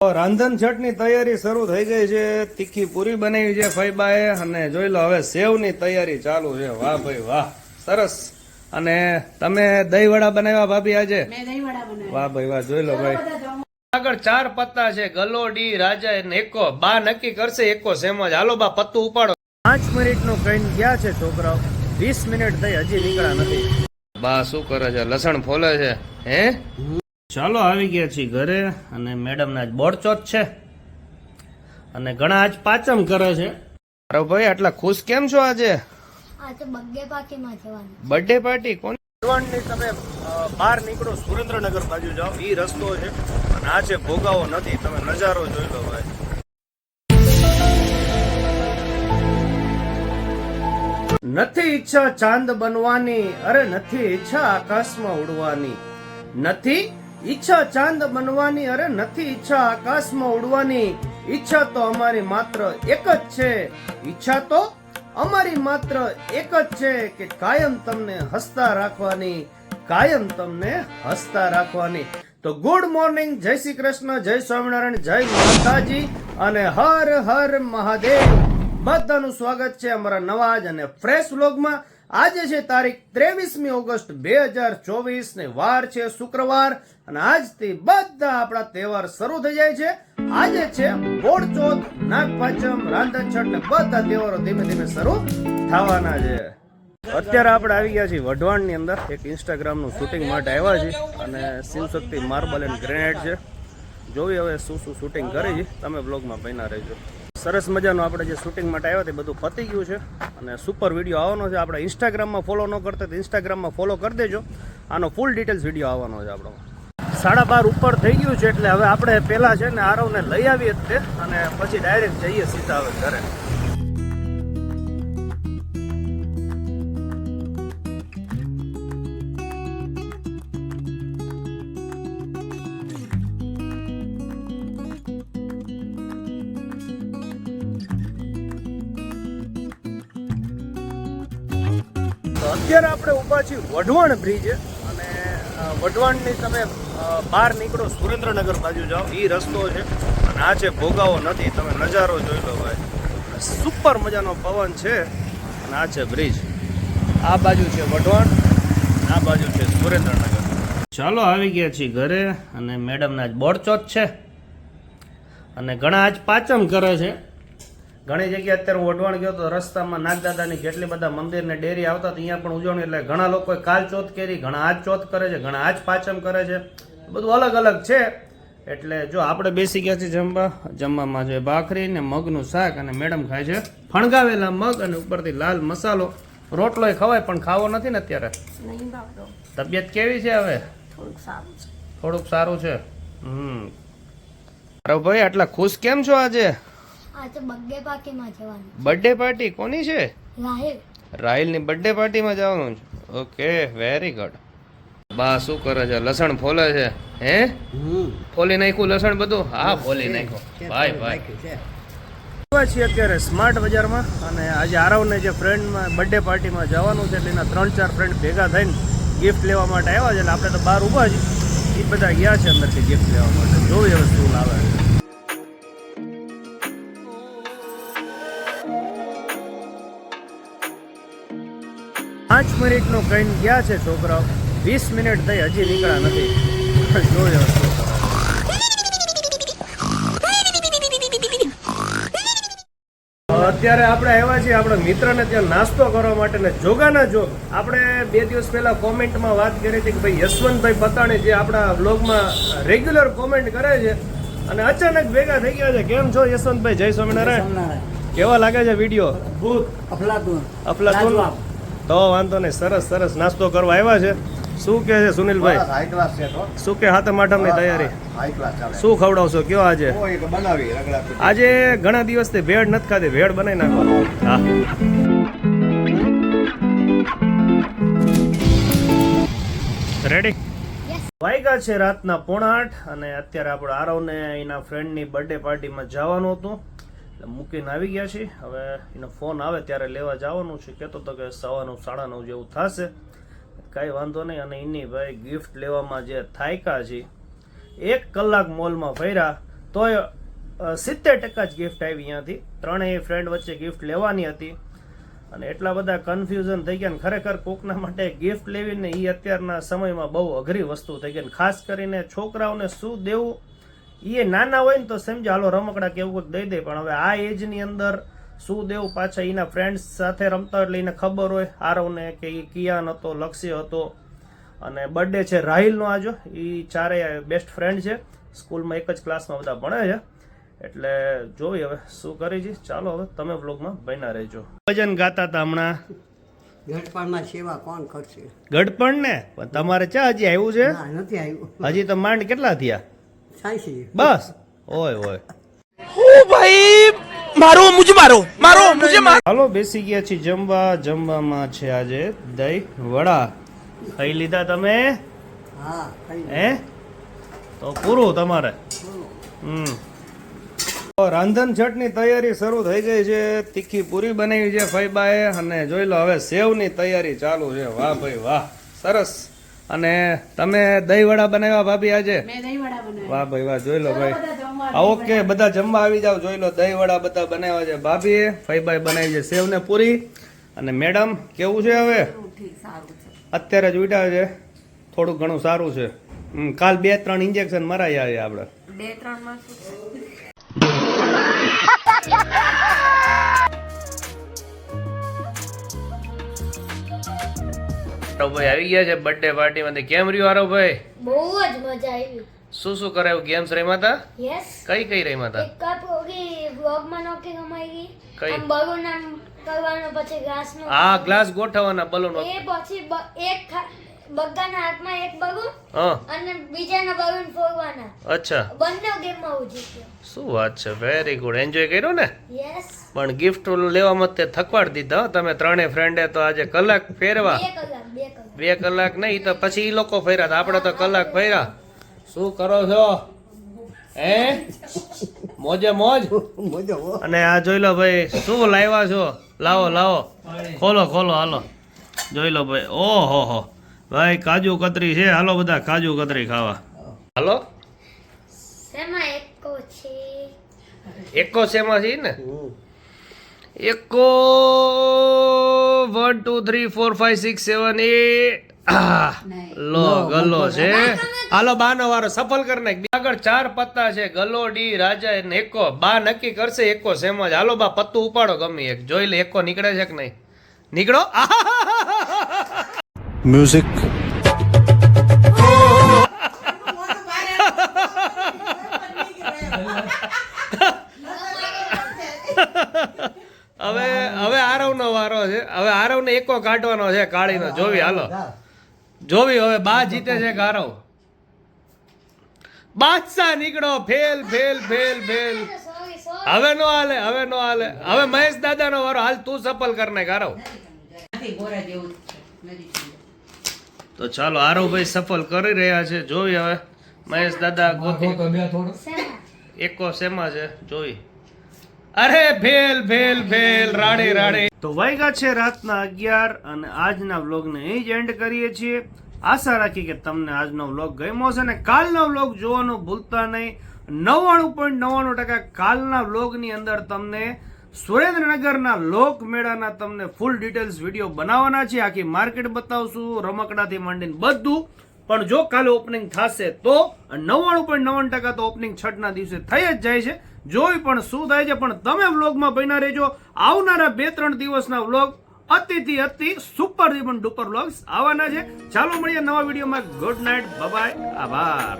રાંધણ છઠની તૈયારી શરૂ થઈ ગઈ છે. તીખી પૂરી બનાવી છે ફઈબાએ અને જોઈ લો હવે સેવની તૈયારી ચાલુ છે. વાહ ભાઈ વાહ, સરસ. અને તમે દહીં વડા બનાવ્યા ભાભી આજે? વાહ ભાઈ વાહ, જોઈ લો ભાઈ. આગળ 4 પત્તા છે, ગલોડી, રાજા અને એકો. બા નક્કી કરશે એકો સેમ જ. હાલો બા પત્તું ઉપાડો. 5 મિનિટનું કઈ ગયા છે છોકરાઓ, 20 મિનિટ થઈ હજી નીકળ્યા નથી. બા શું કરે છે? લસણ ફોલે છે હે? ચાલો આવી ગયા છીએ ઘરે અને મેડમ ના આજ બોડચોથ છે અને ઘણા આજ પાચમ કરે છે. અરે ભાઈ આટલા ખુશ કેમ છો આજે? આજે બર્થડે પાર્ટીમાં જવાનું. બર્થડે પાર્ટી કોની? ભગવાનની તમે બહાર નીકળો સુરેન્દ્રનગર બાજુ જાઓ, ઈ રસ્તો છે અને આ છે ભોગાવો નથી. તમે નજારો જોઈ લો ભાઈ. નથી ઈચ્છા ચાંદ બનવાની, અરે નથી ઈચ્છા આકાશમાં ઉડવાની. નથી ઈચ્છા ચાંદ બનવાની, અરે નથી ઈચ્છા આકાશમાં ઉડવાની. ઈચ્છા તો અમારી માત્ર એક જ છે, ઈચ્છા તો અમારી માત્ર એક જ છે કે કાયમ તમને હસતા રાખવાની, કાયમ તમને હસતા રાખવાની. તો ગુડ મોર્નિંગ, જય શ્રી કૃષ્ણ, જય સ્વામિનારાયણ, જય માતાજી અને હર હર મહાદેવ. બધાનું સ્વાગત છે અમારા નવા જ અને ફ્રેશ વ્લોગમાં. આજે છે તારીખ 23મી ઓગસ્ટ 2024 ને વાર છે શુક્રવાર અને આજથી બધા આપણા તહેવાર શરૂ થઈ જાય છે. આજે છે બોડચોથ, નાગપાંચમ, રાંધણછઠ ને બધા તહેવારો ધીમે ધીમે શરૂ થવાના છે. અત્યારે આપણે આવી ગયા છીએ વઢવાણ ની અંદર. એક ઇન્સ્ટાગ્રામ નું શૂટિંગ માટે આવ્યા છીએ અને શિવશક્તિ માર્બલ એન્ડ ગ્રેનાઇટ છે. જોવી હવે શું શું શૂટિંગ કરી છે, તમે બ્લોગમાં બન્યા રહેજો. સરસ મજાનું આપણે જે શૂટિંગ માટે આવ્યા તે બધું પતી ગયું છે અને સુપર વિડીયો આવવાનો છે. આપણે ઇન્સ્ટાગ્રામમાં ફોલો ન કરતા તો ઇન્સ્ટાગ્રામમાં ફોલો કરી દેજો. આનો ફૂલ ડિટેલ્સ વિડીયો આવવાનો છે આપણો. 12:30 ઉપર થઈ ગયું છે એટલે હવે આપણે પહેલા છે ને આરવને લઈ આવીએ જ તે અને પછી ડાયરેક્ટ જઈએ સીધા હવે ઘરે. અત્યારે આપણે ઊભા છીએ વઢવાણ બ્રિજ અને વઢવાણની તમે બહાર નીકળો સુરેન્દ્રનગર બાજુ જાઓ, ઈ રસ્તો છે અને આ છે ભોગાવો નથી. તમે નજારો જોઈ લો ભાઈ. સુપર મજાનો પવન છે અને આ છે બ્રિજ. આ બાજુ છે વઢવાણ, આ બાજુ છે સુરેન્દ્રનગર. ચાલો આવી ગયા છીએ ઘરે અને મેડમના આજ બોડચોથ છે અને ઘણા આજ પાચમ કરે છે. ઘણી જગ્યાએ અત્યારે હું વઢવાણ ગયો તો રસ્તામાં નાગદાદાની જેટલી બધા મંદિર ને ડેરી આવતા અહીંયા પણ ઉજવણી. એટલે ઘણા લોકોએ કાલ ચોથ કરી, ઘણા આજ ચોથ કરે છે, ઘણા આજ પાચમ કરે છે. બધું અલગ અલગ છે. એટલે જો આપણે બેસી ગયા છીએ જમવામાં છે ભાખરી ને મગનું શાક અને મેડમ ખાય છે ફણગાવેલા મગ અને ઉપરથી લાલ મસાલો. રોટલો એ ખવાય પણ ખાવો નથી ને અત્યારે. તબિયત કેવી છે હવે? થોડુંક સારું છે. અરે ભાઈ આટલા ખુશ કેમ છો આજે? આજે બર્થડે પાર્ટીમાં જવાનું. બર્થડે પાર્ટી કોની છે? રાહિલ. રાહિલની બર્થડે પાર્ટીમાં જવાનું છે. Okay, very good. બા શું કરે છે? લસણ ફોલે છે હે? ફોલી નાખ્યું લસણ બધું? હા ફોલી નાખ્યું ભાઈ ભાઈ. છીએ અત્યારે સ્માર્ટ બજારમાં અને આજે આરવને જે ફ્રેન્ડમાં બર્થડે પાર્ટીમાં જવાનું છે એટલે એના 3-4 ફ્રેન્ડ ભેગા થઈને ગિફ્ટ લેવા માટે આવ્યા છે. એટલે આપણે તો બહાર ઊભા છીએ, એ બધા ગયા છે અંદરથી ગિફ્ટ લેવા માટે. જોવી હવે શું લાવે છે. પાંચ મિનિટનું કઈ ગયા છે છોકરાઓ, 20 મિનિટ થઈ હજી નીકળ્યા નથી. જોયો અત્યારે આપણે આવ્યા છીએ આપણા મિત્રને ત્યાં નાસ્તો કરવા માટે ને જોગાના જો. આપણે 2 દિવસ પહેલા કોમેન્ટમાં વાત કરી હતી કે ભાઈ યશવંતભાઈ પતાણી જે આપણા બ્લોગમાં રેગ્યુલર કોમેન્ટ કરે છે અને અચાનક ભેગા થઈ ગયા છે. કેમ છો યશવંતભાઈ? જય સ્વામિનારાયણ. કેવા લાગે છે વિડીયો? અફલાતુન. તો વાંધો નહીં, સરસ સરસ નાસ્તો કરવા આવ્યા છે. શું કે છે સુનિલભાઈ? શું કે હાથમ આઠમની તૈયારી? શું ખવડાવશો કયો આજે? આજે ઘણા દિવસથી ભેળ નથી ખાધી, ભેળ બનાવી નાખો. હા રેડી. વાગ્યા છે રાતના 7:45 અને અત્યારે આપણે આરવને એના ફ્રેન્ડની બર્થડે પાર્ટીમાં જવાનું હતું. મૂકીને આવી ગયા છીએ. હવે એનો ફોન આવે ત્યારે લેવા જવાનું છે. કહેતો હતો કે 9:15 જેવું થશે. કાંઈ વાંધો નહીં. અને એની ભાઈ ગિફ્ટ લેવામાં જે થાયકા છે 1 કલાક મોલમાં ફર્યા તોય 70% જ ગિફ્ટ આવી અહીંયાથી. ત્રણેય ફ્રેન્ડ વચ્ચે ગિફ્ટ લેવાની હતી અને એટલા બધા કન્ફ્યુઝન થઈ ગયા ને ખરેખર કોકના માટે ગિફ્ટ લેવી ને એ અત્યારના સમયમાં બહુ અઘરી વસ્તુ થઈ ગઈ. ખાસ કરીને છોકરાઓને શું દેવું, એ નાના હોય ને તો સમજો હાલો રમકડા કે એવું કંઈક દઈ દે, પણ હવે આ એજની અંદર શું દેવું, પાછા એના ફ્રેન્ડ્સ સાથે રમતા એટલે એને ખબર હોય આરવને કે એ કિયાન હતો, લક્ષ્ય હતો અને બર્થડે છે રાહિલનો આજો. એ ચારેય બેસ્ટ ફ્રેન્ડ છે, સ્કૂલમાં એક જ ક્લાસમાં બધા ભણે છે. એટલે જોઈ હવે શું કરી છે. ચાલો હવે તમે વ્લોગમાં બન્યા રહેજો. ભજન ગાતા હતા હમણાં. ઘટપણમાં સેવા કોણ કરશે? ગઢપણ ને પણ તમારે ચા હજી આવ્યું છે? ના, નથી આવ્યું. હજી તો માંડ કેટલા થયા? સાંસી. બસ ઓય ઓય. હાલો બેસી ગયા છીએ જમવા. જમવામાં છે આજે દહીં વડા. ખાઈ લીધા તમે? હા, ખાઈ હે તો પૂરું તમારે. રાંધણ છઠની તૈયારી શરૂ થઈ ગઈ છે. તીખી પૂરી બનાવી છે ફઈબાએ અને જોઈ લો હવે સેવની તૈયારી ચાલુ છે. વાહ ભાઈ વાહ, સરસ. અને તમે દહીં વડા બનાવ્યા ભાભી આજે? વાહ ભાઈ વાહ, જોઈ લો ભાઈ. ઓકે, બધા જમવા આવી જાવ. જોઈ લો દહીં વડા બધા બનાવ્યા છે ભાભીએ. ફઈબાએ બનાવી છે સેવ ને પૂરી. અને મેડમ કેવું છે હવે? અત્યારે જ ઉઠ્યા છે, થોડું ઘણું સારું છે. કાલ 2-3 ઇન્જેક્શન મરાયા છે આપણે. 2-3 માં શું? ભાઈ આવી ગયા છે બર્થડે પાર્ટી માંથી. કેમ રહ્યું આરો ભાઈ? બહુ જ મજા આવી. શું શું કરાયું? ગેમ્સ રમ્યા હતા? યસ. કઈ કઈ રમ્યા હતા? એક કપ હોગી વ્લોગમાં નોકી કમાઈ ગઈ. કઈ? આમ બલૂન આમ કરવાનો, પછી ગ્લાસનો. આ ગ્લાસ ગોઠવવાના બલૂન. એ પછી એક બગ્ગાના હાથમાં એક બલૂન હા, અને બીજાના બલૂન ફોડવાના. અચ્છા. બંને ગેમમાં હું જીત્યો. શું વાત છે, વેરી ગુડ. એન્જોય કર્યો ને? યસ. પણ ગિફ્ટ લેવામાં તે થકવાડ દીધા હો તમે ત્રણે ફ્રેન્ડે. તો આજે કલાક ફેરવા. 2 કલાક. 2 કલાક નહીં તો પછી ઈ લોકો ફર્યા હતા, આપણે તો કલાક ફર્યા. શું કરો છો હે? મોજે મોજ. મજો હો. અને આ જોઈ લો ભાઈ, શું લાવ્યા છો? લાવો લાવો, ખોલો ખોલો, હાલો જોઈ લો ભાઈ. ઓહો હો ભાઈ, કાજુ કતરી છે. હાલો બધા કાજુ કતરી ખાવા. હાલો. શેમાં એકો છે? એકો શેમાં છે ને? એકો 1 2 3 4 5 6 7 8 લો ગલ્લો છે. હાલો બાનો વારો, સફળ કરી નાખ. આગળ 4 પત્તા છે, ગલ્લો, ડી, રાજા અને એકો. બા નક્કી કરશે એકો શેમાં. હાલો બા પત્તું ઉપાડો ગમે એક, જોઈ લે એકો નીકળે છે કે નહીં. નીકળો. म्यूजिक હવે હવે આરવનો વારો છે. હવે આરવને એકો કાઢવાનો છે કાળીનો. જોવી હાલો, જોવી હવે બા જીતે છે કે આરવ. બાદશાહ નીકળો. Fail fail fail fail. હવે નો હાલે, હવે નો હાલે. હવે મહેશ દાદાનો વારો. હાલ તું સફળ કર નાખ આરવ. તો ચાલો આરવભાઈ સફળ કરી રહ્યા છે. જોઈ હવે મહેશ દાદા ગોતી એકો શેમાં છે જોઈ. અરે ફેલ ફેલ ફેલ, રાડે રાડે. તો વાગ્યા છે રાતના 11 અને આજના વ્લોગને અહીં જ એન્ડ કરીએ છીએ. આશા રાખી કે તમને આજનો વ્લોગ ગમ્યો હશે ને કાલનો વ્લોગ જોવાનું ભૂલતા નહીં. 99.99% કાલના વ્લોગની અંદર તમને સુરેન્દ્રનગરના લોકમેળાના તમને ફૂલ ડિટેલ્સ વિડીયો બનાવવાના છે. આખી માર્કેટ બતાવશું, રમકડાથી માંડીને બધું. પણ જો કાલે ઓપનિંગ થશે તો 99.99% તો ઓપનિંગ છઠના દિવસે થઈ જ જાય છે. જોઈ પણ શું થાય છે. પણ તમે વ્લોગમાં બન્યા રહેજો. આવનારા 2-3 દિવસના વ્લોગ અતિ સુપર ડુપર વ્લોગ્સ આવવાના છે. ચાલો મળીએ નવા વિડીયોમાં. ગુડ નાઇટ, બાય બાય, આભાર.